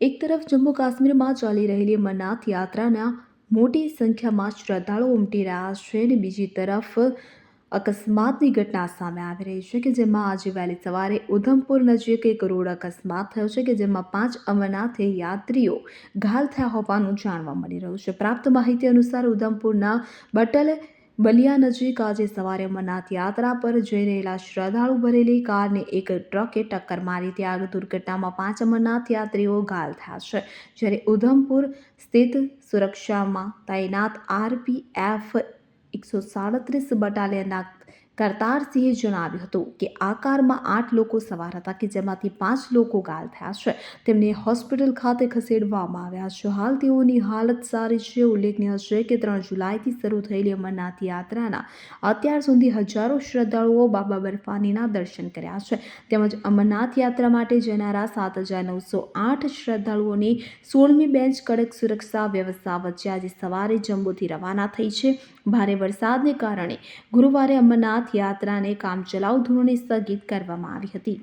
એક તરફ જમ્મુ કાશ્મીરમાં ચાલી રહેલી અમરનાથ યાત્રાના મોટી સંખ્યામાં શ્રદ્ધાળુઓ ઉમટી રહ્યા છે અને બીજી તરફ અકસ્માતની ઘટના સામે આવી રહી છે કે જેમાં આજે વહેલી સવારે ઉધમપુર નજીક એક રોડ અકસ્માત થયો છે કે જેમાં 5 અમરનાથ યાત્રીઓ ઘાયલ થયા હોવાનું જાણવા મળી રહ્યું છે। પ્રાપ્ત માહિતી અનુસાર ઉધમપુરના બટલ બલિયા નજીક આજે સવારે અમરનાથ યાત્રા પર જઈ રહેલા શ્રદ્ધાળુ ભરેલી કારને એક ટ્રકે ટક્કર મારી હતી। આ દુર્ઘટનામાં 5 અમરનાથ યાત્રીઓ ઘાયલ થયા છે, જ્યારે ઉધમપુર સ્થિત સુરક્ષામાં તૈનાત આરપીએફ 137 બટાલિયનના કરતારસિંહે જણાવ્યું હતું કે આ કારમાં 8 લોકો સવાર હતા કે જેમાંથી 5 લોકો ઘાયલ થયા છે। તેમને હોસ્પિટલ ખાતે ખસેડવામાં આવ્યા છે। હાલ તેઓની હાલત સારી છે। ઉલ્લેખનીય છે કે 3 જુલાઈથી શરૂ થયેલી અમરનાથ યાત્રાના અત્યાર સુધી હજારો શ્રદ્ધાળુઓ બાબા બર્ફાનીના દર્શન કર્યા છે તેમજ અમરનાથ યાત્રા માટે જનારા 7,908 શ્રદ્ધાળુઓની 16મી બેન્ચ કડક સુરક્ષા વ્યવસ્થા વચ્ચે આજે સવારે જમ્મુથી રવાના થઈ છે। ભારે વરસાદને કારણે ગુરુવારે અમરનાથ યાત્રાને કામચલાઉ ધોરણે સ્થગિત કરવામાં આવી હતી।